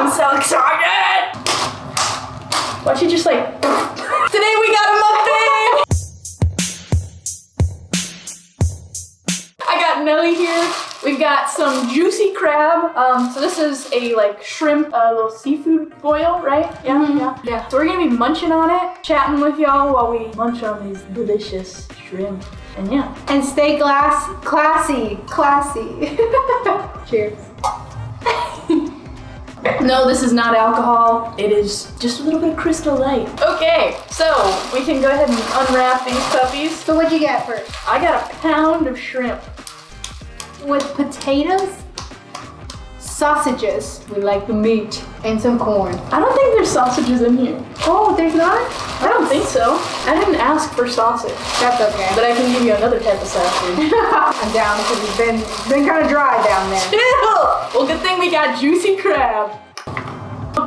I'm so excited! Why don't you just like... Today we got a mukbang! I got Nelly here. We've got some juicy crab. So this is a like shrimp, little seafood boil, right? Yeah. So we're gonna be munching on it, chatting with y'all while we munch on these delicious shrimp. And yeah. And stay classy. Cheers. No, this is not alcohol. It is just a little bit of Crystal Light. Okay, so we can go ahead and unwrap these puppies. So what'd you get first? I got a pound of shrimp. With potatoes, sausages, we like the meat, and some corn. I don't think there's sausages in here. Oh, there's not? I don't think so. I didn't ask for sausage. That's okay. But I can give you another type of sausage. I'm down because it's been kind of dry down there. Chill! Well, good thing we got juicy crab.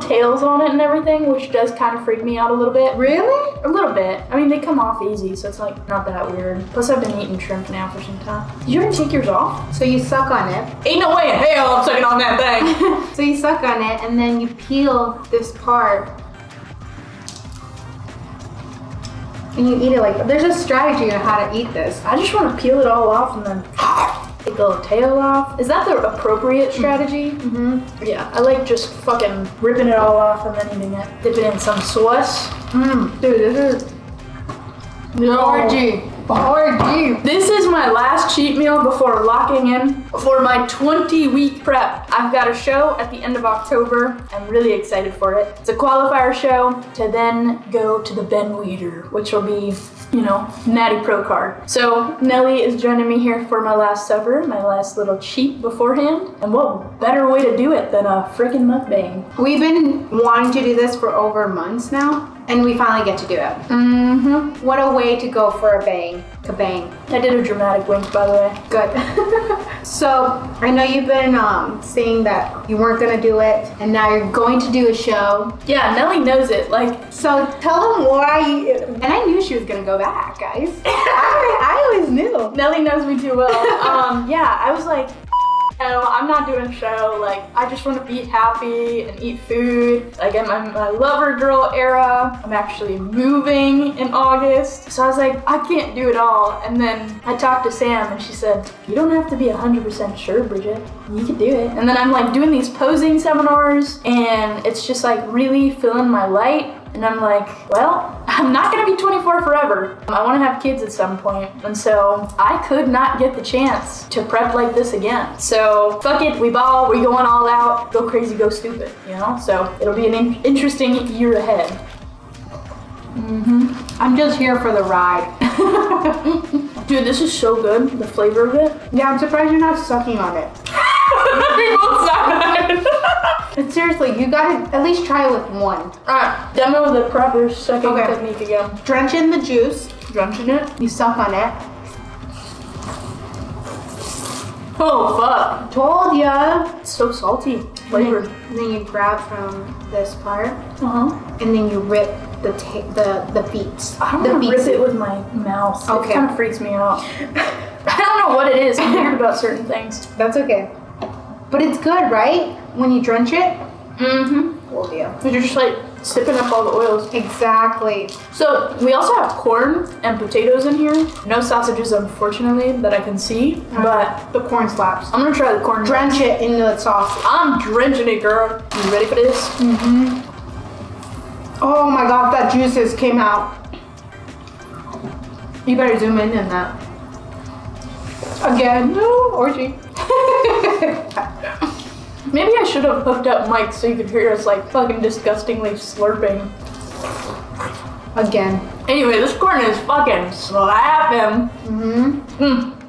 Tails on it and everything, which does kind of freak me out a little bit. Really? A little bit. I mean, they come off easy, so it's like not that weird. Plus, I've been eating shrimp now for some time. Did you ever take yours off? So you suck on it. Ain't no way in hell I'm sucking on that thing. So you suck on it, and then you peel this part. And you eat it like, there's a strategy on how to eat this. I just want to peel it all off and then take the little tail off. Is that the appropriate strategy? Mm-hmm. Yeah, I like just fucking ripping it all off and then eating it. Dip it in some sauce. Dude, this is orgy. This is my last cheat meal before locking in for my 20-week prep. I've got a show at the end of October. I'm really excited for it. It's a qualifier show to then go to the Ben Weeder, which will be, you know, Natty Pro card. So Nelly is joining me here for my last supper, my last little cheat beforehand. And what better way to do it than a freaking mukbang? We've been wanting to do this for over months now, and we finally get to do it. Mm-hmm. What a way to go for a bang. Kabang. I did a dramatic wink, by the way. Good. So, I know you've been saying that you weren't gonna do it, and now you're going to do a show. Yeah, Nelly knows it. Like, so tell them why. And I knew she was gonna go back, guys. I always knew. Nelly knows me too well. Yeah, I was like, no, I'm not doing a show. Like, I just want to be happy and eat food. Like, I'm in my lover girl era. I'm actually moving in August. So I was like, I can't do it all. And then I talked to Sam and she said, you don't have to be 100% sure, Bridget. You can do it. And then I'm like doing these posing seminars and it's just like really feeling my light. And I'm like, well, I'm not gonna be 24 forever. I wanna have kids at some point. And so I could not get the chance to prep like this again. So fuck it, we ball, we going all out, go crazy, go stupid, you know? So it'll be an interesting year ahead. I'm just here for the ride. Dude, this is so good, the flavor of it. Yeah, I'm surprised you're not sucking on it. We both suck. But seriously, you gotta at least try it with one. Alright, demo the proper sucking technique again. Drench in the juice. Drenching it. You suck on it. Oh fuck. Told ya. It's so salty. Flavored. And then you grab from this part. And then you rip the beets. I don't want to rip it with my mouth. Okay. It kind of freaks me out. I don't know what it is. I'm weird about certain things. That's okay. But it's good, right? When you drench it? Told you. Because you're just like sipping up all the oils. Exactly. So we also have corn and potatoes in here. No sausages, unfortunately, that I can see. But the corn slaps. I'm gonna try the corn. Drench it in the sauce. I'm drenching it, girl. You ready for this? Oh my god, that juices came out. You better zoom in on that. Again. No, orgy. Maybe I should have hooked up mics so you could hear us like fucking disgustingly slurping. Again. Anyway, this corn is fucking slapping.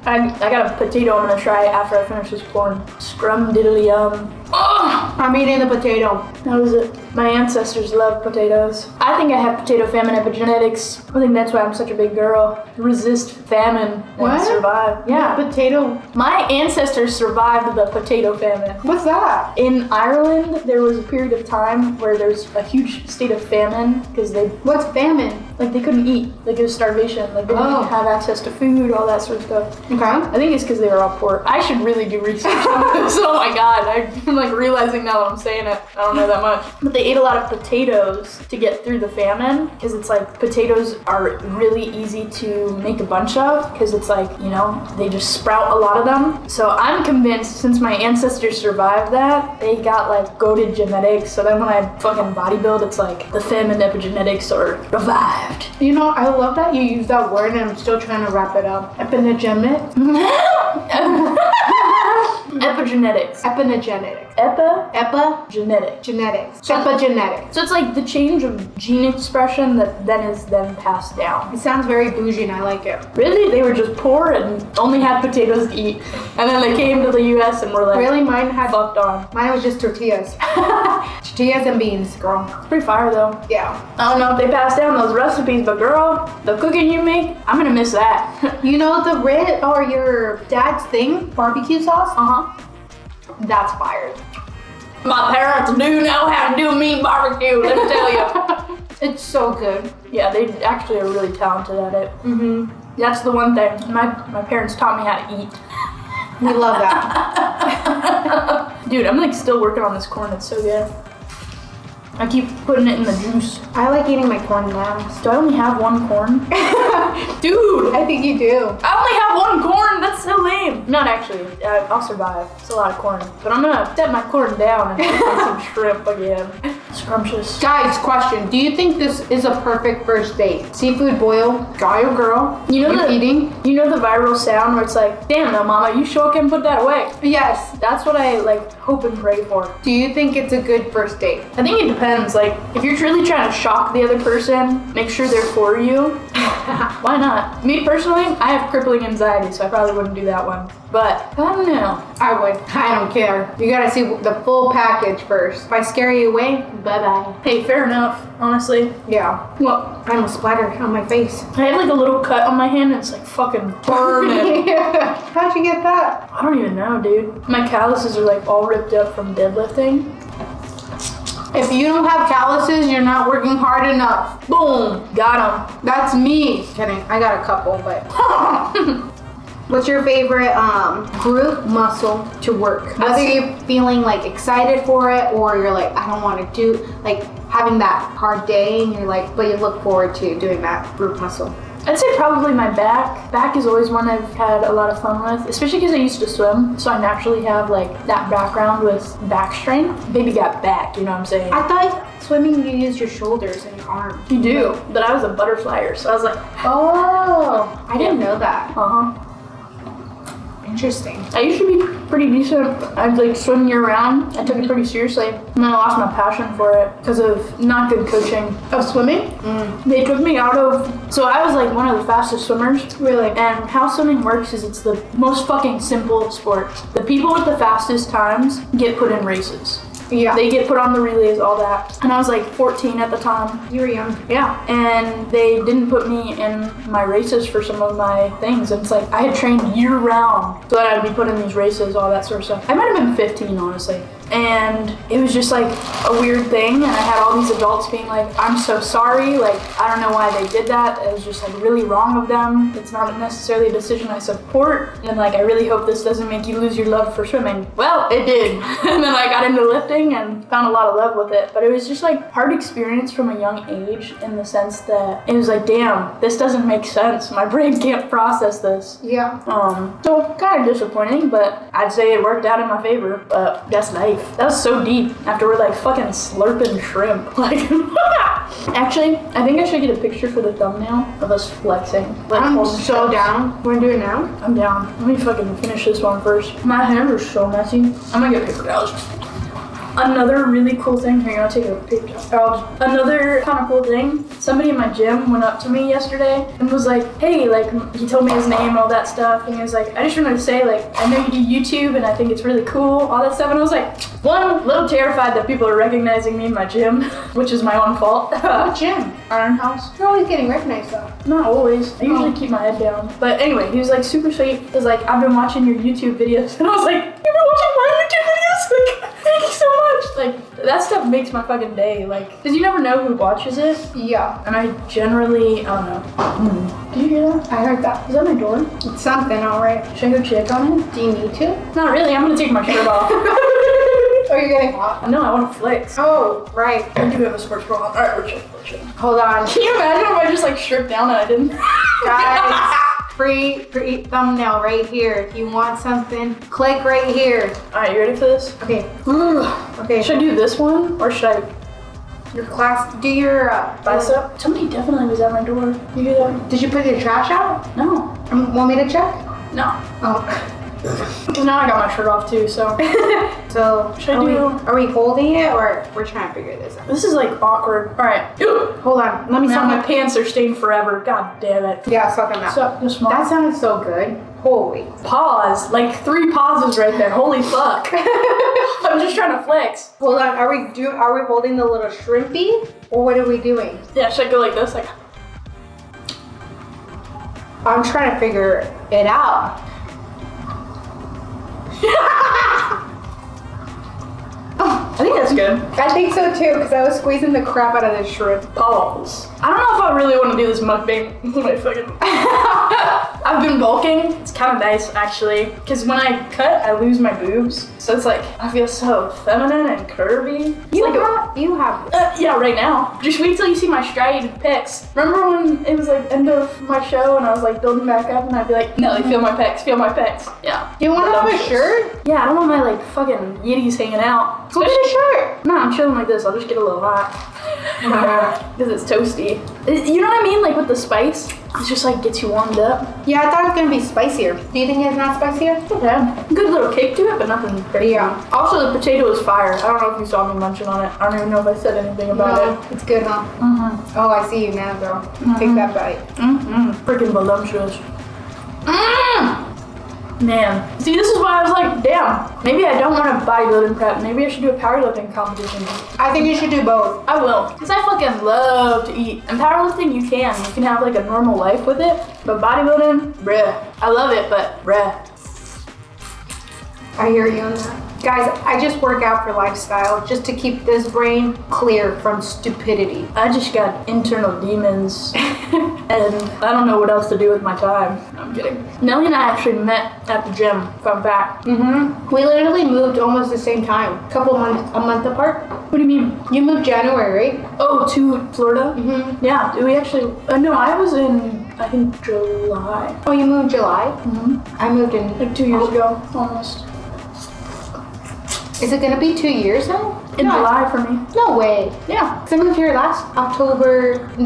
I got a potato I'm gonna try after I finish this corn. Scrum diddly yum. Oh, I'm eating the potato. that was it. My ancestors love potatoes. I think I have potato famine epigenetics. I think that's why I'm such a big girl. Resist famine and survive. Yeah. Potato. My ancestors survived the potato famine. What's that? In Ireland, there was a period of time where there's a huge state of famine because What's famine? like they couldn't eat. Like it was starvation. Like they didn't have access to food, all that sort of stuff. Okay. I think it's because they were all poor. I should really do research on this. Oh my god, I'm like realizing think now that I'm saying it. I don't know that much. But they ate a lot of potatoes to get through the famine because it's like potatoes are really easy to make a bunch of because it's like, you know, they just sprout a lot of them. So I'm convinced since my ancestors survived that, they got like goated genetics. So then when I fucking bodybuild, it's like the famine epigenetics are revived. You know, I love that you use that word and I'm still trying to wrap it up. Epigenetic? Epigenetics. Epigenetics. Genetics. Genetics. Epigenetics. So it's like the change of gene expression that then is then passed down. It sounds very bougie and I like it. Really? They were just poor and only had potatoes to eat. And then they came to the US and were like, really? Mine had fucked on. Mine was just tortillas. Tortillas and beans, girl. It's pretty fire though. Yeah. I don't know if they passed down those recipes, but girl, the cooking you make, I'm gonna miss that. You know the red or your dad's thing, barbecue sauce? That's fire. My parents do know how to do mean barbecue, let me tell you. It's so good. Yeah, they actually are really talented at it. That's the one thing. My parents taught me how to eat. We love that. Dude, I'm like still working on this corn, it's so good. I keep putting it in the juice. I like eating my corn last. Do I only have one corn? Dude! I think you do. I only have one corn, that's so lame. Not actually, I'll survive. It's a lot of corn. But I'm gonna set my corn down and eat some shrimp again. Scrumptious. Guys, question. Do you think this is a perfect first date? Seafood boil, guy or girl? You know eating? You know the viral sound where it's like, damn no mama, you sure can put that away. Yes. That's what I like hope and pray for. Do you think it's a good first date? I think it depends. Like, if you're really trying to shock the other person, make sure they're for you. Why not? Me personally, I have crippling anxiety, so I probably wouldn't do that one. But I don't know. I would. I don't care. You gotta see the full package first. If I scare you away, bye-bye. Hey, fair enough, honestly. Yeah. Well, I almost splattered on my face. I have like a little cut on my hand and it's like fucking burning. How'd you get that? I don't even know, dude. My calluses are like all ripped up from deadlifting. If you don't have calluses, you're not working hard enough. Boom, got 'em. That's me. Kidding. I got a couple, but. What's your favorite group muscle to work? Whether you're feeling like excited for it or you're like, I don't want to do, like having that hard day and you're like, but you look forward to doing that group muscle. I'd say probably my back. Back is always one I've had a lot of fun with, especially because I used to swim, so I naturally have like that background with back strain. Baby got back, you know what I'm saying? I thought swimming you use your shoulders and your arms. You do, but I was a butterflyer, so I was like, oh, I didn't know that. Interesting. I used to be pretty decent. I'd like swim year round. I took it pretty seriously. And then I lost my passion for it because of not good coaching. Of swimming? They took me out of, so I was like one of the fastest swimmers. Really? And how swimming works is it's the most fucking simple sport. The people with the fastest times get put in races. Yeah. They get put on the relays, all that. And I was like 14 at the time. You were young. Yeah. And they didn't put me in my races for some of my things. And it's like I had trained year round so that I'd be put in these races, all that sort of stuff. I might have been 15, honestly. And it was just like a weird thing. And I had all these adults being like, I'm so sorry. Like, I don't know why they did that. It was just like really wrong of them. It's not necessarily a decision I support. And like, I really hope this doesn't make you lose your love for swimming. Well, it did. And then I got into lifting and found a lot of love with it. But it was just like hard experience from a young age in the sense that it was like, damn, this doesn't make sense. My brain can't process this. Yeah. So kind of disappointing, but I'd say it worked out in my favor. But that's life. That was so deep after we're like fucking slurping shrimp. Like, actually, I think I should get a picture for the thumbnail of us flexing. Like, I'm so down. Wanna do it now? I'm down. Let me fucking finish this one first. My hands are so messy. I'm gonna get paper towels. Another really cool thing, here, I'll take a paper towel. Another kind of cool thing, somebody in my gym went up to me yesterday and was like, hey, like, he told me his name and all that stuff, and he was like, I just wanted to say, like, I know you do YouTube and I think it's really cool, all that stuff, and I was like, one, a little terrified that people are recognizing me in my gym, which is my own fault. What gym? Iron House. You're always getting recognized though. Not always. I usually keep my head down. But anyway, he was like super sweet. He was like, I've been watching your YouTube videos. And I was like, you've been watching my YouTube videos? Like, thank you so much. Like, that stuff makes my fucking day. Like, because you never know who watches it. Yeah. And I generally, I don't know. Did you hear that? I heard that. Is that my door? It's something, alright. Should I go check on it? Do you need to? Not really. I'm gonna take my shirt off. Are you getting hot? No, I want to flex. Oh, right. I do have a sports bra on. Alright, we're chilling. Hold on. Can you imagine if I just like stripped down and I didn't? Guys, free thumbnail right here. If you want something, click right here. Alright, you ready for this? Okay. Okay. Should I do this one or should I Your class, do your bicep? Somebody definitely was at my door. You hear that? Did you put your trash out? No. Want me to check? No. Oh. Now I got my shirt off too, so. So, Should I do- are we holding it or we're trying to figure this out? This is like awkward. Alright. Hold on. Let me Now suck my pants are stained forever. God damn it. Yeah, suck them out. Suck this one. That sounded so good. Holy. Pause. Like 3 pauses right there. Holy fuck. I'm just trying to flex. Hold on. Are we holding the little shrimpy or what are we doing? Yeah, should I go like this? Like. I'm trying to figure it out. I think that's good. I think so too, because I was squeezing the crap out of this shrimp. Pause. I don't know if I really want to do this mukbang with my fucking. I've been bulking. It's kind of nice actually, because when I cut, I lose my boobs. So it's like I feel so feminine and curvy. It's You like have. yeah, right now. Just wait till you see my striated pecs. Remember when it was like end of my show and I was like building back up and I'd be like, Nelly, feel my pecs, feel my pecs. Yeah. Do you want to have a shirt? Yeah, I don't want my like fucking yitties hanging out. Go get a shirt. No, I'm chilling like this. I'll just get a little hot. Because it's toasty. You know what I mean? Like with the spice, it just like gets you warmed up. Yeah, I thought it was gonna be spicier. Do you think it's not spicier? Yeah. Good little kick to it, but nothing crazy. Yeah. Also, the potato is fire. I don't know if you saw me munching on it. I don't even know if I said anything about it. It's good, huh? Mm-hmm. Oh, I see you now, girl. Take that bite. Mm-hmm. Freaking voluptuous. Mm! Man. See, this is why I was like, damn, maybe I don't want a bodybuilding prep. Maybe I should do a powerlifting competition. I think you should do both. I will. Because I fucking love to eat. And powerlifting, you can. You can have like a normal life with it. But bodybuilding, bruh. I love it, but bruh. I hear you on that. Guys, I just work out for lifestyle just to keep this brain clear from stupidity. I just got internal demons. And I don't know what else to do with my time. No, I'm kidding. Nelly and I actually met at the gym, fun fact. Mm-hmm. We literally moved almost the same time. A month apart. What do you mean? You moved January, right? Oh, to Florida? Mm-hmm. Yeah, we actually, no, I was in, I think, July. Oh, you moved July? Mm-hmm. I moved in... Like 2 years ago, almost. Is it gonna be 2 years now? In July for me. No way. Yeah. Because I moved here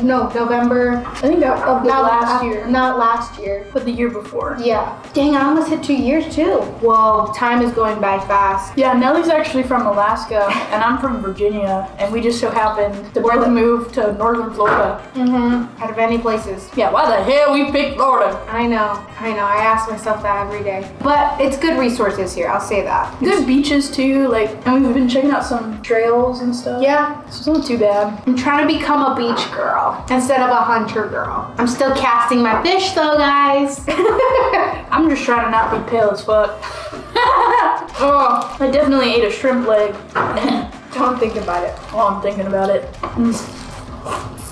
November. I think of the last year. Not last year. But the year before. Yeah. Dang, I almost hit 2 years too. Well, time is going by fast. Yeah, Nelly's actually from Alaska, and I'm from Virginia, and we just so happened to both move to northern Florida. Mm-hmm. Out of any places. Yeah, why the hell we picked Florida? I know. I ask myself that every day. But it's good resources here, I'll say that. Good beaches too, like, and we've been checking out some trails and stuff. Yeah. So it's not too bad. I'm trying to become a beach girl instead of a hunter girl. I'm still casting my fish though, guys. I'm just trying to not be pale as fuck. Oh, I definitely ate a shrimp leg. don't think about it. While I'm thinking about it.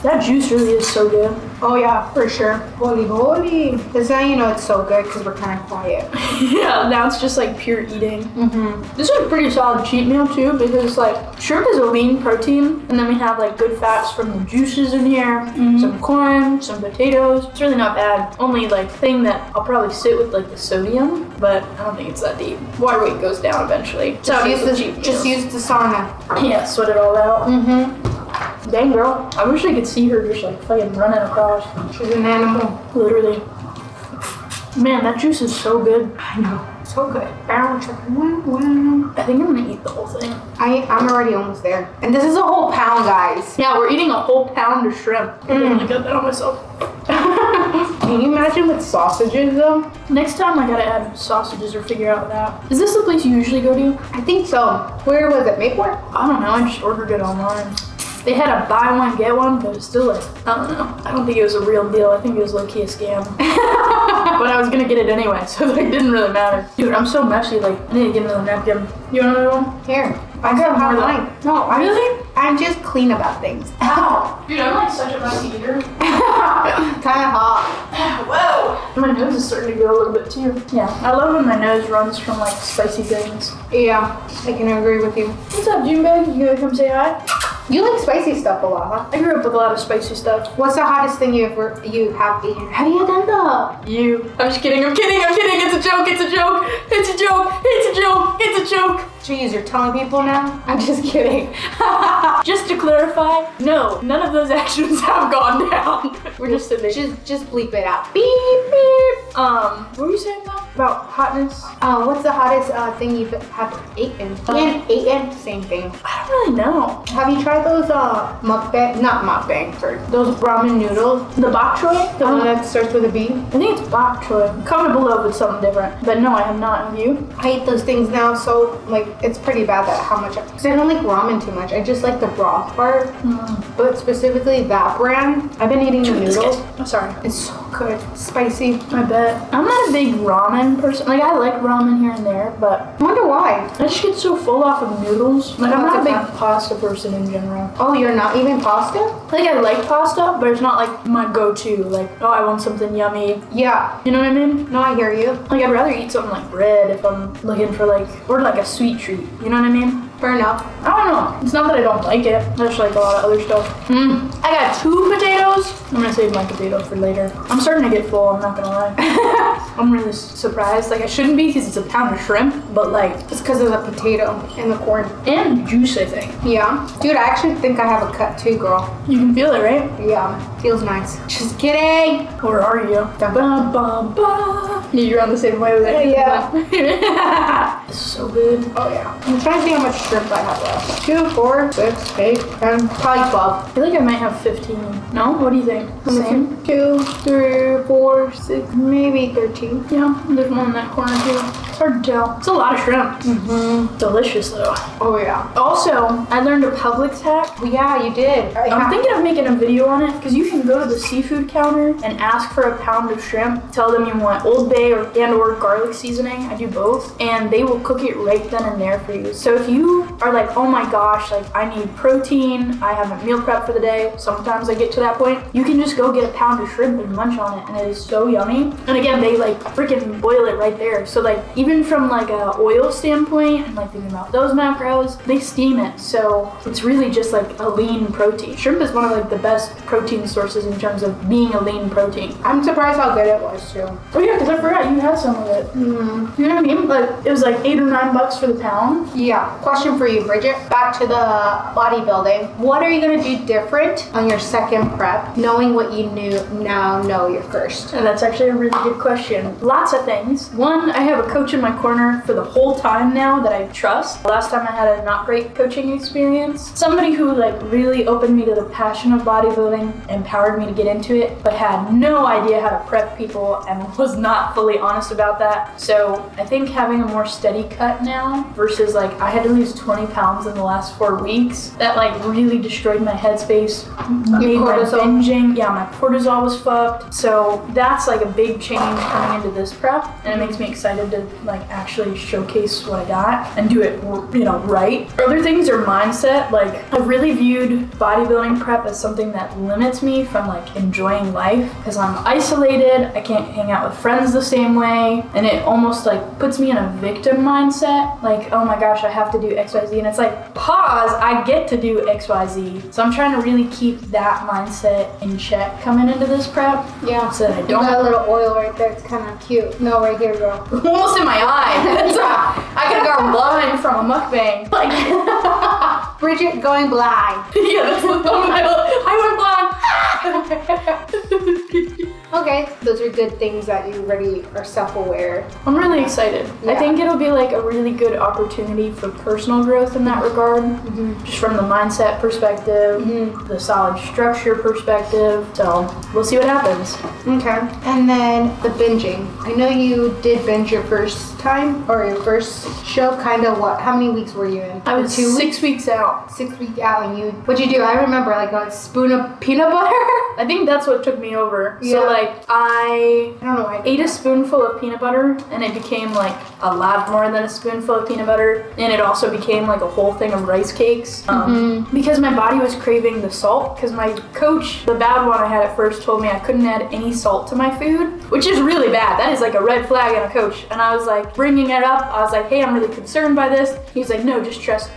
That juice really is so good. Oh yeah, for sure. Holy. That's how you know it's so good because we're kind of quiet. Yeah, now it's just like pure eating. Mm-hmm. This is a pretty solid cheat meal too because like shrimp is a lean protein and then we have like good fats from the juices in here, some corn, some potatoes. It's really not bad. Only like thing that I'll probably sit with like the sodium, but I don't think it's that deep. Water weight goes down eventually. Just use the sauna. Yeah, sweat it all out. Mm-hmm. Dang girl, I wish I could see her just like fucking running across. She's an animal. Literally. Man, that juice is so good. I know. So good. Barrel chicken. Wow. I think I'm gonna eat the whole thing. I'm already almost there. And this is a whole pound, guys. Yeah, we're eating a whole pound of shrimp. I really got that on myself. Can you imagine with sausages though? Next time I gotta add sausages or figure out that. Is this the place you usually go to? I think so. Where was it? Mayport? I don't know, I just ordered it online. They had a buy one, get one, but it's still like, I don't know. I don't think it was a real deal. I think it was low-key a scam. But I was gonna get it anyway, so like, it didn't really matter. Dude, I'm so messy, like, I need to get another napkin. You want another one? Here. I got have more mine. No, Really? I I'm just clean about things. Ow. Dude, I'm like such a messy eater. Kind of hot. Whoa. My nose is starting to go a little bit too. Yeah. I love when my nose runs from like spicy things. Yeah, I can agree with you. What's up, Junebag? You gonna come say hi? You like spicy stuff a lot, huh? I grew up with a lot of spicy stuff. What's the hottest thing you have eaten? Have you done the? You. I'm just kidding. I'm kidding. It's a joke. It's a joke. It's a joke. It's a joke. It's a joke. Jeez, you're telling people now? I'm just kidding. Just to clarify, no, none of those actions have gone down. We're just sitting there. Just bleep it out. Beep beep. What were you saying though? About hotness? What's the hottest thing you've eaten? Eaten? Same thing. I don't really know. Have you tried those mukbang? Not mukbang, sorry. Those ramen noodles? The bok choy? The one that starts with a B? I think it's bok choy. Comment below if it's something different. But no, I have not. Have you? I eat those things now, so like it's pretty bad that how much. Because I don't like ramen too much. I just like the broth part. But specifically that brand, I've been eating the noodles. I'm sorry. It's so good. Spicy. I bet. I'm not a big ramen person. Like I like ramen here and there, but I wonder why. I just get so full off of noodles. Like I'm not a big pasta person in general. Oh, you're not even pasta? Like I like pasta, but it's not like my go-to. Like, oh, I want something yummy. Yeah. You know what I mean? No, I hear you. Like I'd rather eat something like bread if I'm looking for like, or like a sweet treat. You know what I mean? Fair enough. I don't know. It's not that I don't like it. I just like a lot of other stuff. I got 2 potatoes. I'm gonna save my potato for later. I'm starting to get full, I'm not gonna lie. I'm really surprised. Like I shouldn't be because it's a pound of shrimp, but like It's because of the potato and the corn. and juice, I think. Yeah. Dude, I actually think I have a cut too, girl. You can feel it, right? Yeah. Feels nice. Just kidding. Where are you? Ba-ba-ba. Yeah, you're on the same way with it. Yeah. It's so good. Oh yeah. I'm trying to see how much shrimp I have left. 2, 4, 6, 8, 10, probably 12. I feel like I might have 15. No? What do you think? Same? 2, 3, 4, 6, maybe 13. Yeah, there's one in that corner too. It's hard to tell. It's a lot of shrimp. Delicious though. Oh yeah. Also, I learned a Publix hack. Well, yeah, you did. I'm thinking of making a video on it because you can go to the seafood counter and ask for a pound of shrimp. Tell them you want Old Bay or garlic seasoning. I do both. And they will cook it right then and there for you. So if you are like, oh my gosh, like I need protein, I haven't meal prepped for the day, sometimes I get to that point, you can just go get a pound of shrimp and munch on it and it is so yummy. And again, they like freaking boil it right there. So like even from like a oil standpoint and like thinking about those macros, they steam it. So it's really just like a lean protein. Shrimp is one of like the best protein sources in terms of being a lean protein. I'm surprised how good it was too. Oh yeah, because I forgot you had some of it. You know what I mean? Like it was like $8 or $9 for the pound. Yeah. Question for you, Bridget. Back to the bodybuilding. What are you gonna do different on your second prep, knowing what you know your first? And that's actually a really good question. Lots of things. One, I have a coach in my corner for the whole time now that I trust. Last time I had a not great coaching experience. Somebody who like really opened me to the passion of bodybuilding, empowered me to get into it, but had no idea how to prep people and was not fully honest about that. So I think having a more steady cut now versus like I had to lose 20 pounds in the last 4 weeks. That like really destroyed my headspace. Made my binging. Yeah, my cortisol was fucked. So that's like a big change coming into this prep, and it makes me excited to like actually showcase what I got and do it, you know, right. Other things are mindset. Like I really viewed bodybuilding prep as something that limits me from like enjoying life because I'm isolated. I can't hang out with friends the same way, and it almost like puts me in a victim mindset. Like, oh my gosh, I have to do XYZ, and it's like, pause, I get to do XYZ. So I'm trying to really keep that mindset in check coming into this prep. Yeah. So that I You don't got a little oil right there. It's kind of cute. No, right here, girl. almost in my eye. I could have got blind from a mukbang. Like Bridget going blind. yeah, that's the thumbnail. I went blind. Okay, those are good things that you already are self-aware. I'm really excited. Yeah. I think it'll be like a really good opportunity for personal growth in that regard. Just from the mindset perspective, the solid structure perspective. So we'll see what happens. Okay. And then the binging. I know you did binge your first time or your first show. Kind of what? How many weeks were you in? I was 6 weeks out. 6 weeks out, and what'd you do? I remember like a spoon of peanut butter. I think that's what took me over. Yeah. So like like I don't know why I ate a spoonful of peanut butter and it became like a lot more than a spoonful of peanut butter, and it also became like a whole thing of rice cakes because my body was craving the salt, because my coach, the bad one I had at first, told me I couldn't add any salt to my food, which is really bad. That is like a red flag in a coach. And I was like bringing it up, I was like, hey, I'm really concerned by this. He's like, no, just trust.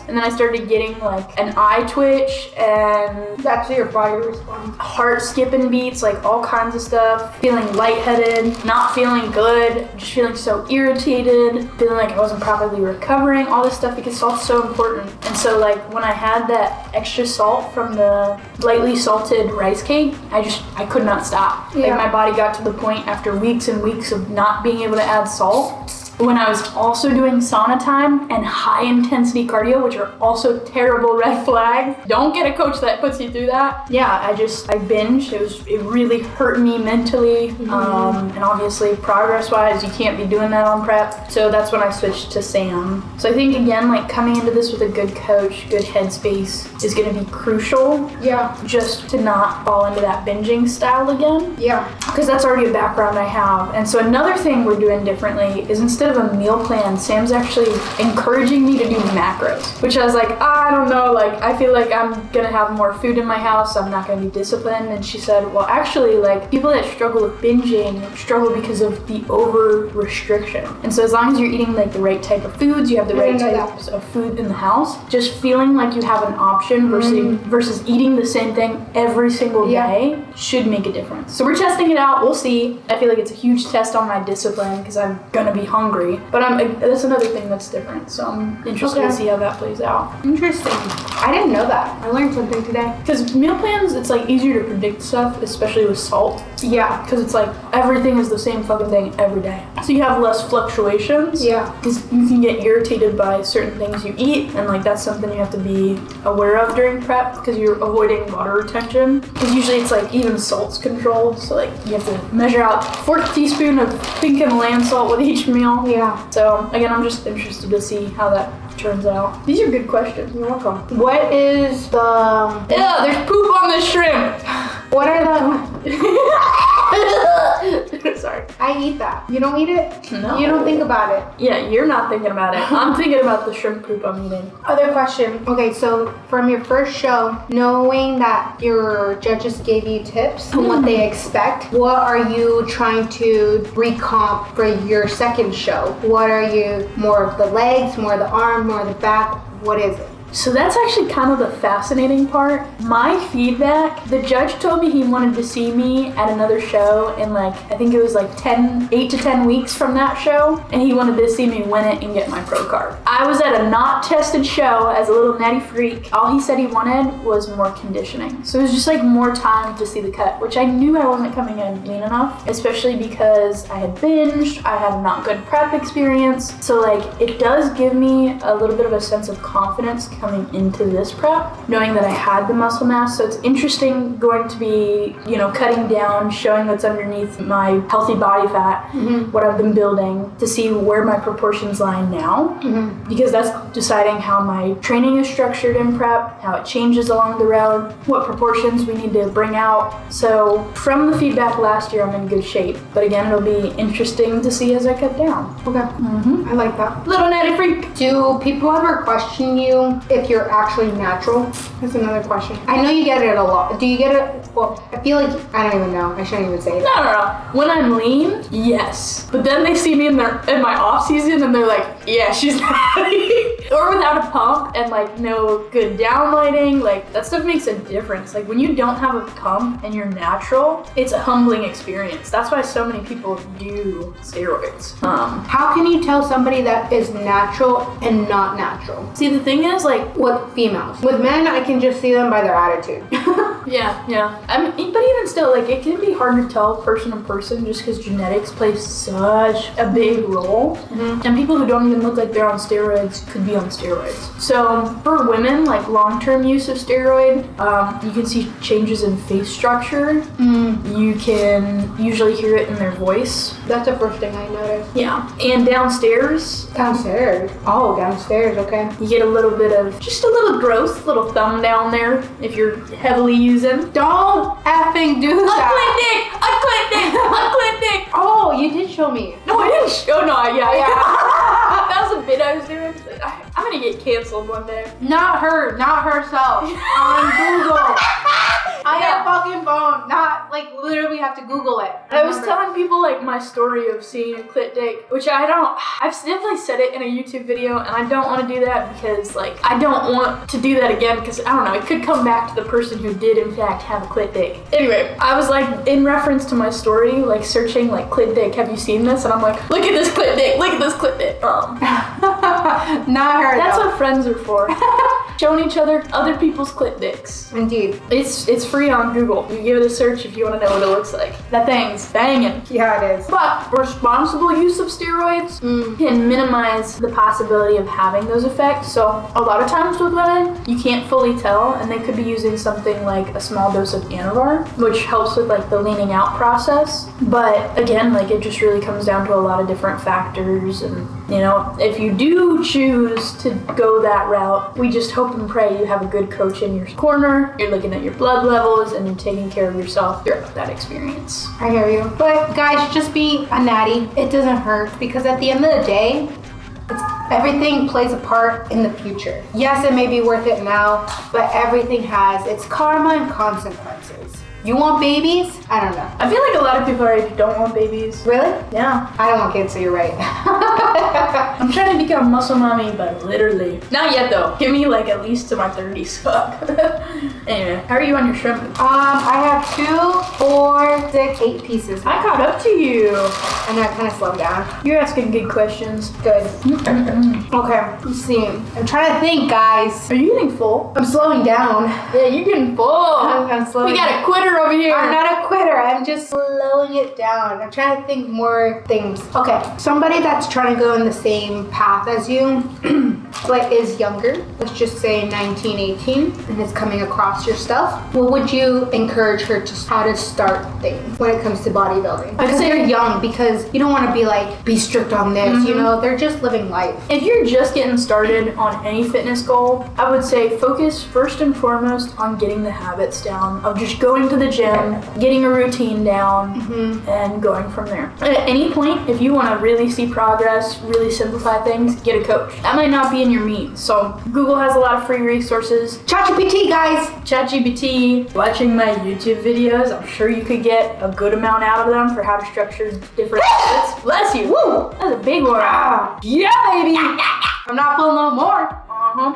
And then I started getting like an eye twitch, and that's your body response. Heart skipping beats, like all kinds of stuff, feeling lightheaded, not feeling good, just feeling so irritated, feeling like I wasn't properly recovering, all this stuff, because salt's so important. And so like when I had that extra salt from the lightly salted rice cake, I could not stop. Like my body got to the point after weeks and weeks of not being able to add salt. When I was also doing sauna time and high intensity cardio, which are also terrible red flags. Don't get a coach that puts you through that. Yeah, I binged. It really hurt me mentally. And obviously progress wise, you can't be doing that on prep. So that's when I switched to Sam. So I think again, like coming into this with a good coach, good headspace is gonna be crucial. Yeah. Just to not fall into that binging style again. Yeah. Because that's already a background I have. And so another thing we're doing differently is instead of a meal plan, Sam's actually encouraging me to do macros, which I was like, I don't know, like I feel like I'm gonna have more food in my house, I'm not gonna be disciplined. And she said, well actually, like people that struggle with binging struggle because of the over restriction. And so as long as you're eating like the right type of foods, you have the right types of food in the house, just feeling like you have an option versus eating the same thing every single day should make a difference. So we're testing it out, we'll see. I feel like it's a huge test on my discipline because I'm gonna be hungry. But that's another thing that's different, so I'm interested to see how that plays out. Interesting. I didn't know that. I learned something today. Because meal plans, it's like easier to predict stuff, especially with salt. Yeah. Because it's like everything is the same fucking thing every day. So you have less fluctuations. Yeah. Because you can get irritated by certain things you eat, and like that's something you have to be aware of during prep because you're avoiding water retention. Because usually it's like even salt's controlled, so like you have to measure out 4th teaspoon of pink Himalayan salt with each meal. Yeah. So again, I'm just interested to see how that turns out. These are good questions. You're welcome. What is the... Yeah, there's poop on the shrimp. What are the... Sorry. I eat that. You don't eat it? No. You don't think about it? Yeah, you're not thinking about it. I'm thinking about the shrimp poop I'm eating. Other question. Okay, so from your first show, knowing that your judges gave you tips on what they expect, what are you trying to recomp for your second show? What are you, more of the legs, more of the arm, more of the back? What is it? So that's actually kind of the fascinating part. My feedback, the judge told me he wanted to see me at another show in like, I think it was like 8 to 10 weeks from that show, and he wanted to see me win it and get my pro card. I was at a not tested show as a little natty freak. All he said he wanted was more conditioning. So it was just like more time to see the cut, which I knew I wasn't coming in lean enough, especially because I had binged, I had a not good prep experience. So like it does give me a little bit of a sense of confidence coming into this prep, knowing that I had the muscle mass. So it's interesting going to be, cutting down, showing what's underneath my healthy body fat, what I've been building, to see where my proportions lie now, because that's deciding how my training is structured in prep, how it changes along the road, what proportions we need to bring out. So from the feedback last year, I'm in good shape. But again, it'll be interesting to see as I cut down. Okay. I like that. Little natty freak. Do people ever question you if you're actually natural? That's another question. I know you get it a lot. Do you get it? Well, I feel like, I don't even know. I shouldn't even say that. No. When I'm lean, yes. But then they see me in my off season and they're like, yeah, she's natty. Or without a pump and like no good downlighting, like that stuff makes a difference. Like when you don't have a pump and you're natural, it's a humbling experience. That's why so many people do steroids. How can you tell somebody that is natural and not natural? See, the thing is, like, with females. With men, I can just see them by their attitude. Yeah. But even still, like, it can be hard to tell person to person just because genetics play such a big role. And people who don't even look like they're on steroids could be on steroids. So for women, like long-term use of steroid, you can see changes in face structure. You can usually hear it in their voice. That's the first thing I noticed. Yeah. And downstairs, Downstairs. Oh, downstairs. Okay. you get a little bit of, just a little growth, little thumb down there if you're heavily using. Don't effing do that. A clit dick. Oh, you did show me. No, I didn't show, no, yeah. That was a bit I was doing. I'm gonna get canceled one day. Not her, not herself. On Google. I have fucking bone. Not like literally have to Google it. I was telling people like my story of seeing a clit dick, which I've definitely said it in a YouTube video, and I don't want to do that because like I don't want to do that again because I don't know, it could come back to the person who did in fact have a clit dick. Anyway, I was like in reference to my story, like searching like clit dick, have you seen this? And I'm like, look at this clit dick, look at this clit dick. Not her. That's though. what friends are for. Showing each other people's clit dicks. Indeed. It's free on Google. You give it a search if you want to know what it looks like. That thing's banging. Yeah, it is. But responsible use of steroids can minimize the possibility of having those effects. So a lot of times with women, you can't fully tell, and they could be using something like a small dose of Anavar, which helps with like the leaning out process. But again, like it just really comes down to a lot of different factors, and you know, if you do choose to go that route, we just hope and pray you have a good coach in your corner, you're looking at your blood levels, and you're taking care of yourself throughout that experience. I hear you. But guys, just be a natty. It doesn't hurt because at the end of the day, everything plays a part in the future. Yes, it may be worth it now, but everything has its karma and consequences. You want babies? I don't know. I feel like a lot of people already don't want babies. Really? Yeah. I don't want kids, so you're right. I'm trying to become muscle mommy, but literally. Not yet though. Give me like at least to my 30s. Fuck. Anyway, how are you on your shrimp? I have 2, 4, 6, 8 pieces. I caught up to you. And I kind of slowed down. You're asking good questions. Good. Okay, let's see. I'm trying to think, guys. Are you getting full? I'm slowing down. Yeah, you're getting full. I'm slowing We got a quitter over here. I'm not a quitter. I'm just slowing it down. I'm trying to think more things. Okay, somebody that's trying to go in the same path as you, but is younger, let's just say 19, 18, and is coming across your stuff, what would you encourage her to how to start things when it comes to bodybuilding? Because they're young, because you don't want to be like, be strict on this, you know, they're just living life. If you're just getting started on any fitness goal, I would say focus first and foremost on getting the habits down of just going to the gym, getting a routine down, and going from there. At any point, if you want to really see progress, really simplify things, get a coach. That might not be in your means. So Google has a lot of free resources. ChatGPT, guys! ChatGPT, watching my YouTube videos, I'm sure you could get a good amount out of them for how to structure different habits. Bless you. Woo! That's a big one. Yeah, baby! I'm not full no more.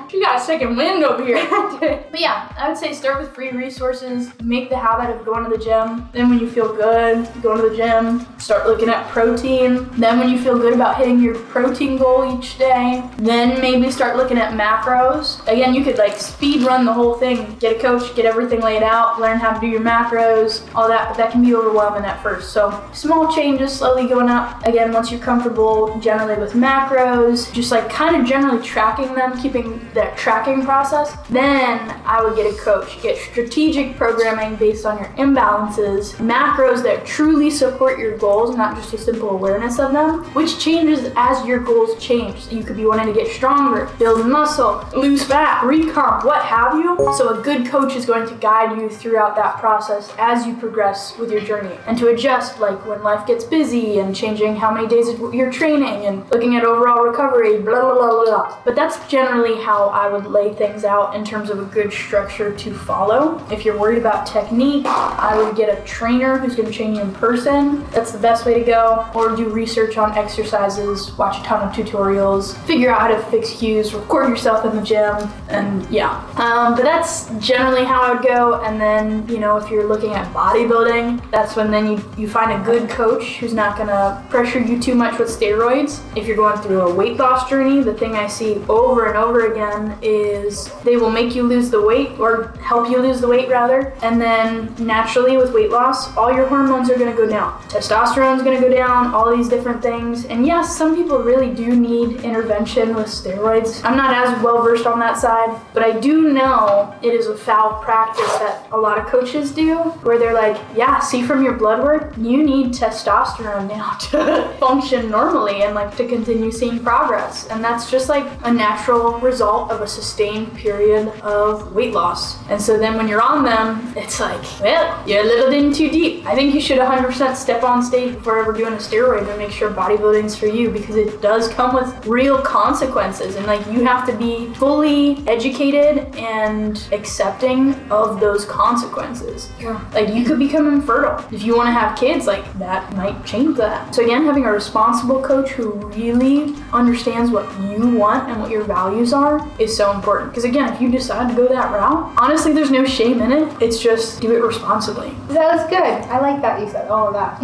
She got a second wind over here. But yeah, I would say start with free resources. Make the habit of going to the gym. Then when you feel good, go to the gym. Start looking at protein. Then when you feel good about hitting your protein goal each day, then maybe start looking at macros. Again, you could like speed run the whole thing. Get a coach, get everything laid out, learn how to do your macros, all that. But that can be overwhelming at first. So small changes, slowly going up. Again, once you're comfortable generally with macros, just like kind of generally tracking them, keeping that tracking process, then I would get a coach. Get strategic programming based on your imbalances, macros that truly support your goals, not just a simple awareness of them, which changes as your goals change. So you could be wanting to get stronger, build muscle, lose fat, recomp, what have you. So a good coach is going to guide you throughout that process as you progress with your journey, and to adjust like when life gets busy and changing how many days you're training and looking at overall recovery, blah, blah, blah, blah. But that's generally how I would lay things out in terms of a good structure to follow. If you're worried about technique, I would get a trainer who's going to train you in person. That's the best way to go. Or do research on exercises, watch a ton of tutorials, figure out how to fix cues, record yourself in the gym, and yeah. But that's generally how I would go. And then, you know, if you're looking at bodybuilding, that's when then you find a good coach who's not going to pressure you too much with steroids. If you're going through a weight loss journey, the thing I see over and over over again is they will make you lose the weight, or help you lose the weight rather, and then naturally with weight loss, all your hormones are going to go down. Testosterone's going to go down, all these different things. And yes, some people really do need intervention with steroids. I'm not as well versed on that side, but I do know it is a foul practice that a lot of coaches do, where they're like, yeah, see from your blood work, you need testosterone now to function normally and like to continue seeing progress. And that's just like a natural result of a sustained period of weight loss. And so then when you're on them, it's like, well, you're a little in too deep. I think you should 100% step on stage before ever doing a steroid and make sure bodybuilding's for you, because it does come with real consequences, and like you have to be fully educated and accepting of those consequences. Yeah. Like you could become infertile. If you want to have kids, like that might change that. So again, having a responsible coach who really understands what you want and what your values are is so important. Because again, if you decide to go that route, honestly, there's no shame in it. It's just do it responsibly. That was good. I like that you said all of that.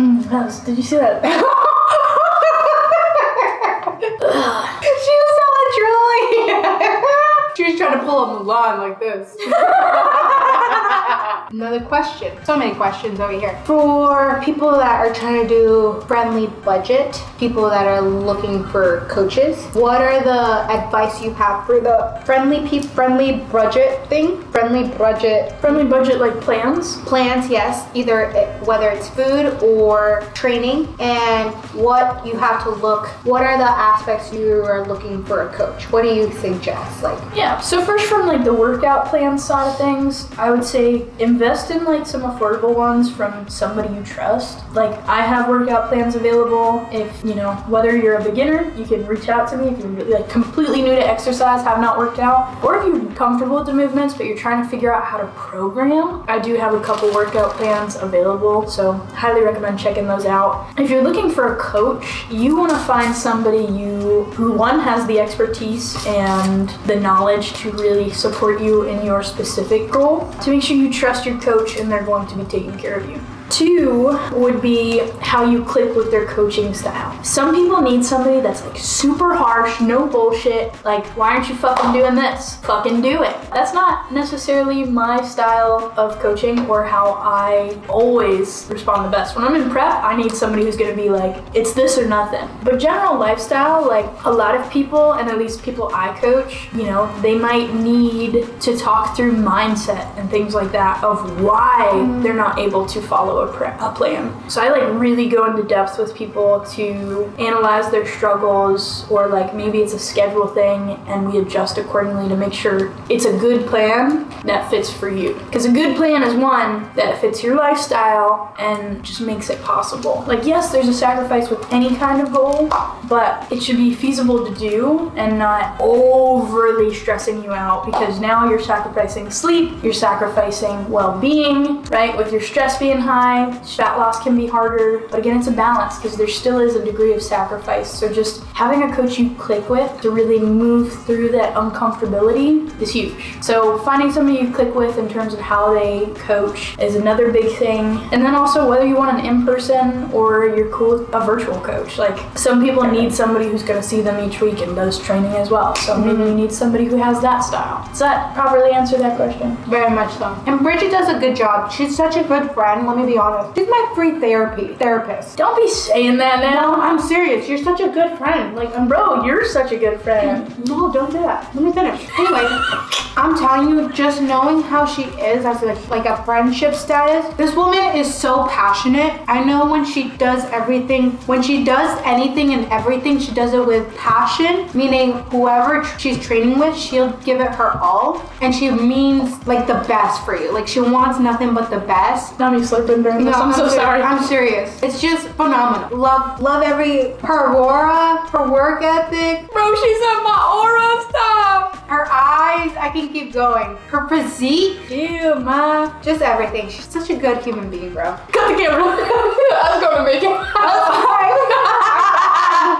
Did you see that? She was so drooling. She was trying to pull up Mulan like this. Another question. So many questions over here. For people that are trying to do friendly budget, people that are looking for coaches, what are the advice you have for the friendly budget thing? Friendly budget like plans? Plans, yes. Either whether it's food or training, and what you have to look. What are the aspects you are looking for a coach? What do you suggest? Yeah. So first, from like the workout plan side of things, I would say invest in like some affordable ones from somebody you trust. Like I have workout plans available. If you know, whether you're a beginner, you can reach out to me. If you're really, like completely new to exercise, have not worked out, or if you're comfortable with the movements but you're trying to figure out how to program, I do have a couple workout plans available. So highly recommend checking those out. If you're looking for a coach, you want to find somebody who one has the expertise and the knowledge to really support you in your specific goal, to make sure you trust your coach and they're going to be taking care of you. Two would be how you click with their coaching style. Some people need somebody that's like super harsh, no bullshit, like, why aren't you fucking doing this? Fucking do it. That's not necessarily my style of coaching or how I always respond the best. When I'm in prep, I need somebody who's gonna be like, it's this or nothing. But general lifestyle, like a lot of people, and at least people I coach, you know, they might need to talk through mindset and things like that of why they're not able to follow a plan. So I like really go into depth with people to analyze their struggles, or like maybe it's a schedule thing and we adjust accordingly to make sure it's a good plan that fits for you. Because a good plan is one that fits your lifestyle and just makes it possible. Like yes, there's a sacrifice with any kind of goal, but it should be feasible to do and not overly stressing you out, because now you're sacrificing sleep, you're sacrificing well-being, right? With your stress being high, fat loss can be harder, but again, it's a balance because there still is a degree of sacrifice. So just having a coach you click with to really move through that uncomfortability is huge. So finding somebody you click with in terms of how they coach is another big thing. And then also whether you want an in-person or you're cool with a virtual coach. Like some people need somebody who's going to see them each week and does training as well. So maybe you need somebody who has that style. Does that properly answer that question? Very much so. And Bridget does a good job. She's such a good friend. Let me be honest. She's my free therapist. Don't be saying that now. No, I'm serious. You're such a good friend. Like, bro, you're such a good friend. No, don't do that. Let me finish. Anyway, I'm telling you, just knowing how she is as like a friendship status, this woman is so passionate. I know when she does anything and everything, she does it with passion, meaning whoever she's training with, she'll give it her all, and she means like the best for you. Like she wants nothing but the best. Not me slipping during this. I'm so sorry. I'm serious. It's just phenomenal. Love her aura, her work ethic. Bro, she said my aura, stop. Her eyes, I can keep going. Her physique. Ew, ma. Just everything. She's such a good human being, bro. Cut the camera. I was going to make it.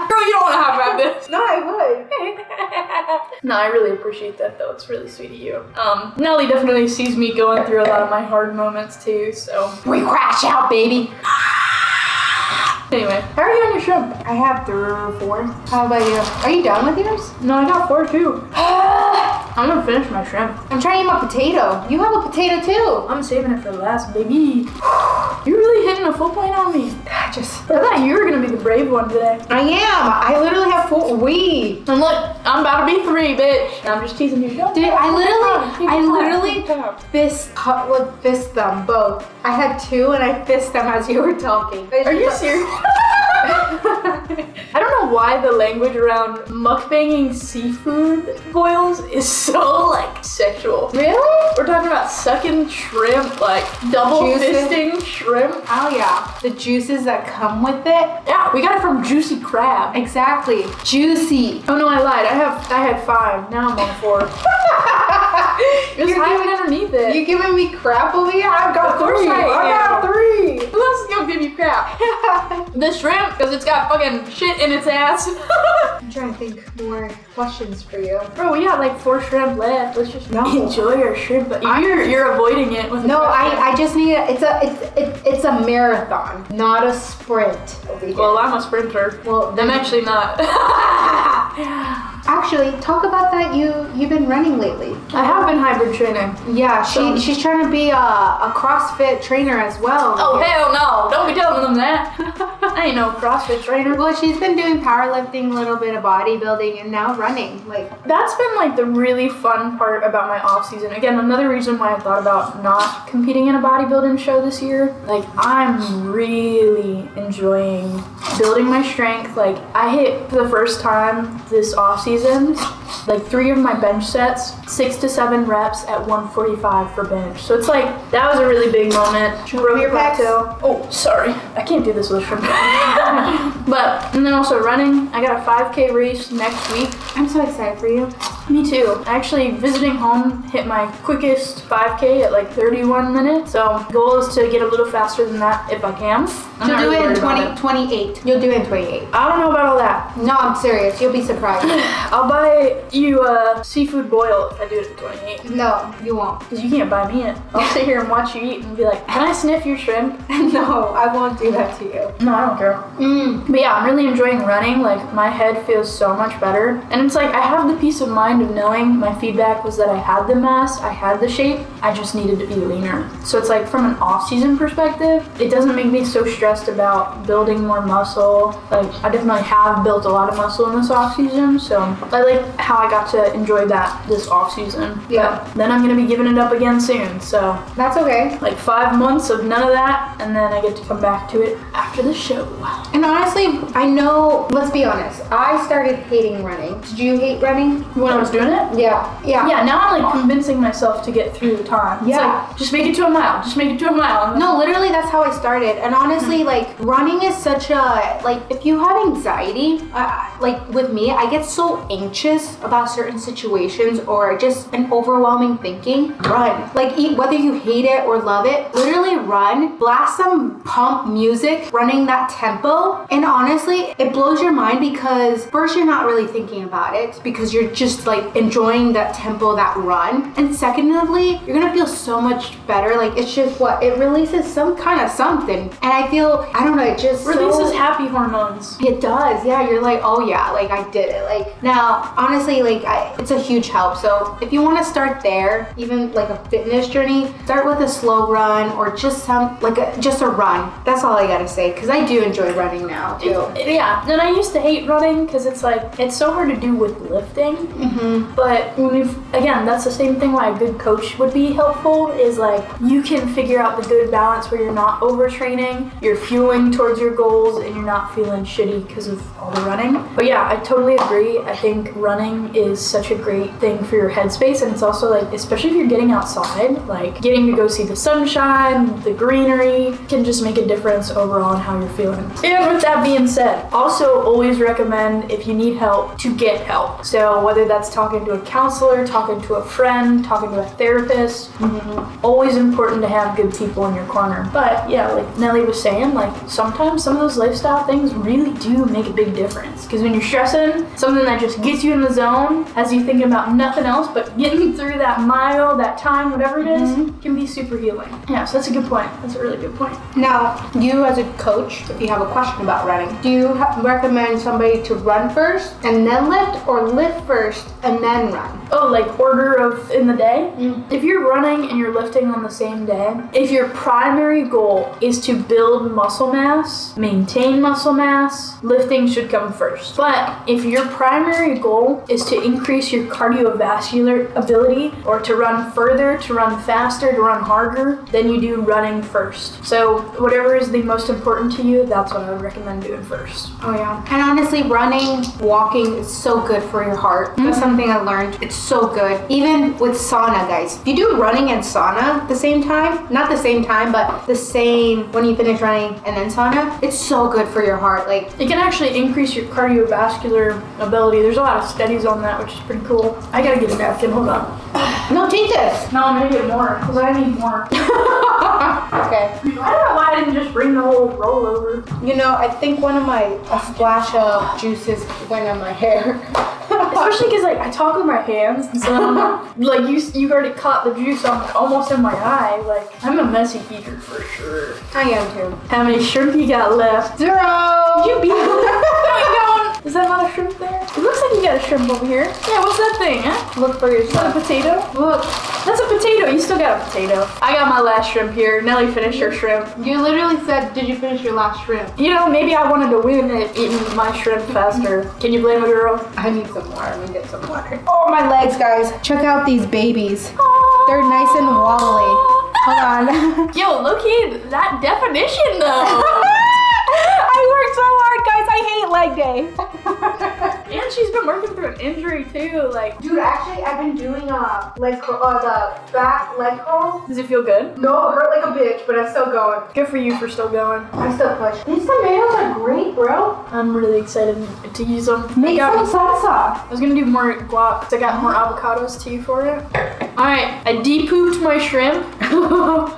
Girl, you don't want to have this. No, I would. No, I really appreciate that though. It's really sweet of you. Nelly definitely sees me going through a lot of my hard moments too, so. We crash out, baby. Anyway, how are you on your shrimp? I have 3 or 4. How about you? Are you done with yours? No, I got 4 too. I'm gonna finish my shrimp. I'm trying to eat my potato. You have a potato too. I'm saving it for last, baby. You're really hitting a full point on me. I thought you were gonna be the brave one today. I am. I literally have 4. And look, I'm about to be 3, bitch. I'm just teasing you. Dude, I literally fist them both. I had 2 and I fist them as you were talking. Are you serious? I don't know why the language around mukbanging seafood boils is so like sexual. Really? We're talking about sucking shrimp, like double fisting shrimp. Oh yeah, the juices that come with it. Yeah, we got it from Juicy Crab. Exactly, juicy. Oh no, I lied. I had 5. Now I'm on 4. Just hiding underneath it. You giving me crap over here? I've got 3. I got 3. Who else is gonna give you crap? The shrimp, because it's got fucking shit in its ass. I'm trying to think more questions for you. Bro, we got like 4 shrimp left. Let's just enjoy our shrimp. But you're avoiding it with I just need it's a marathon, not a sprint over here. Well, I'm a sprinter. Well, I'm actually not. Actually, talk about that. You've been running lately. I have been hybrid training. Yeah, she's trying to be a CrossFit trainer as well. Oh hell no! Don't be telling them that. I ain't no CrossFit trainer. Well, she's been doing powerlifting, a little bit of bodybuilding, and now running. Like that's been like the really fun part about my off season. Again, another reason why I thought about not competing in a bodybuilding show this year. Like I'm really enjoying building my strength. Like I hit for the first time this off season, like 3 of my bench sets, 6 to 7 reps at 145 for bench. So it's like that was a really big moment. Broke your plateau. Oh, sorry, I can't do this with a shrimp. But and then also running. I got a 5K race next week. I'm so excited for you. Me too. Actually, visiting home hit my quickest 5K at like 31 minutes. So goal is to get a little faster than that if I can. You'll do it in 28. You'll do it in 28. I don't know about all that. No, I'm serious. You'll be surprised. I'll buy you a seafood boil if I do it at 28. No, you won't. Because you can't buy me it. I'll sit here and watch you eat and be like, can I sniff your shrimp? No, I won't do that to you. No, I don't care. But yeah, I'm really enjoying running. Like my head feels so much better. And it's like I have the peace of mind of knowing my feedback was that I had the mass, I had the shape, I just needed to be leaner. So it's like from an off-season perspective, it doesn't make me so stressed about building more muscle. Like I definitely have built a lot of muscle in this off-season, so I like how I got to enjoy that this off-season. Yeah. But then I'm gonna be giving it up again soon, so that's okay. Like 5 months of none of that, and then I get to come back to it after the show. And honestly, I know, let's be honest, I started hating running. Did you hate running? When I was doing it? Yeah. Yeah, now I'm like convincing myself to get through the time. It's like, just make it to a mile. Just make it to a mile. No, literally that's how I started. And honestly, like running is such a, like if you have anxiety, like with me, I get so anxious about certain situations or just an overwhelming thinking. Run. Like whether you hate it or love it, literally run, blast some pump music, running that tempo. And honestly, it blows your mind because first you're not really thinking about it because you're just like enjoying that tempo, that run. And secondly, you're gonna feel so much better. Like it's just it releases some kind of something. And I feel, I don't know, it just releases happy hormones. It does, yeah. You're like, oh yeah, like I did it. Like now, honestly, like it's a huge help. So if you want to start there, even like a fitness journey, start with a slow run or just just a run. That's all I gotta say, because I do enjoy running now too. Yeah, and I used to hate running because it's like it's so hard to do with lifting. But again, that's the same thing why a good coach would be helpful, is like you can figure out the good balance where you're not overtraining, you're fueling towards your goals, and you're not feeling shitty because of all the running. But yeah, I totally agree. I think running is such a great thing for your headspace, and it's also like, especially if you're getting outside, like getting to go see the sunshine, the greenery, can just make a difference overall in how you're feeling. And with that being said, also always recommend, if you need help, to get help. So whether that's talking to a counselor, talking to a friend, talking to a therapist, always important to have good people in your corner. But yeah, like Nelly was saying, like sometimes some of those lifestyle things really do make a big difference. Because when you're stressing, something that just gets you in the zone, has you thinking about nothing else but getting through that mile, that time, whatever it is, can be super healing. Yeah, so that's a good point. That's a really good point. Now, you as a coach, if you have a question about running, do you recommend somebody to run first and then lift, or lift first and then run. Oh, like order of in the day? If you're running and you're lifting on the same day, if your primary goal is to build muscle mass, maintain muscle mass, lifting should come first. But if your primary goal is to increase your cardiovascular ability or to run further, to run faster, to run harder, then you do running first. So whatever is the most important to you, that's what I would recommend doing first. Oh yeah. And honestly, running, walking is so good for your heart. That's something I learned. It's so good. Even with sauna, guys. If you do running and sauna at the same time, not the same time, but the same when you finish running and then sauna, it's so good for your heart. Like, it can actually increase your cardiovascular ability. There's a lot of studies on that, which is pretty cool. I gotta get a napkin, hold on. no, take this. No, I'm gonna get more, because I need more. Okay. I don't know why I didn't just bring the whole roll over. You know, I think a splash of juices went on my hair. Especially because like I talk with my hands, and so I'm, like you already caught the juice almost in my eye. Like I'm a messy eater for sure. I am too. How many shrimp you got left? 0. You beat it. Is that not a shrimp there? It looks like you got a shrimp over here. Yeah, what's that thing, huh? Look for Is that yourself. a potato? Look. That's a potato. You still got a potato. I got my last shrimp here. Nelly finished her shrimp. You literally said, did you finish your last shrimp? You know, maybe I wanted to win at eating my shrimp faster. Can you blame a girl? I need some water. I'm gonna get some water. Oh, my legs, guys. Check out these babies. They're nice and wobbly. Hold on. Yo, low-key, that definition though. I worked so hard, guys. I hate leg day. And she's been working through an injury too. Like, Dude, actually, I've been doing the back leg curls. does it feel good? No, it hurt like a bitch, but I'm still going. Good for you for still going. I still push. These tomatoes are great, bro. I'm really excited to use them. Make some salsa. I was gonna do more guac because I got more avocados too for it. Alright, I de-pooped my shrimp.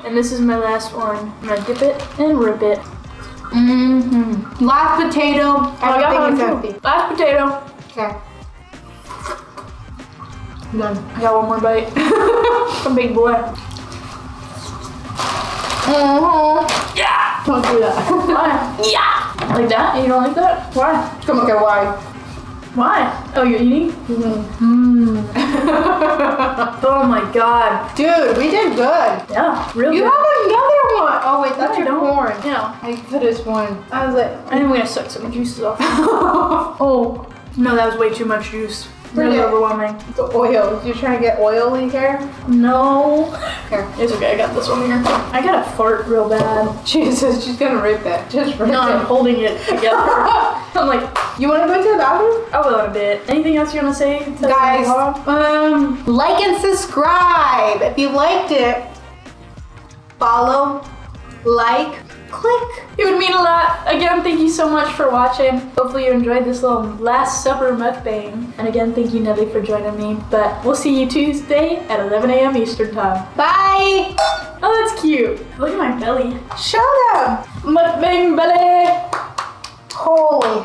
And this is my last one. I'm gonna dip it and rip it. Last potato. Oh, I got Everything is one empty. too. Last potato. Okay. Done. I got one more bite. A big boy. Yeah! Don't do that. Why? Yeah! Like that? You don't like that? Why? Come on, why? Why? Oh, you're eating? Oh my god. Dude, we did good. Yeah, really You good. have another one. Oh wait, that's No, I your don't. corn. Yeah. I finished one. I was like, And I'm gonna suck some juices off. Oh, no, that was way too much juice. Really Yeah. overwhelming. the oil. You're trying to get oily hair? No. Here. It's okay, I got this one here. I gotta fart real bad. Jesus, she's gonna rip it. Just rip No, I'm it. holding it together. I'm like, You wanna go to the bathroom? I will in a bit. Anything else you wanna say? to the Guys, vlog? like and subscribe. If you liked it, follow, like, click. It would mean a lot. Again, thank you so much for watching. Hopefully you enjoyed this little Last Supper mukbang. And again, thank you, Nelly, for joining me. But we'll see you Tuesday at 11 a.m. Eastern Time. Bye. Oh, that's cute. Look at my belly. Show them. Mukbang belly. Holy.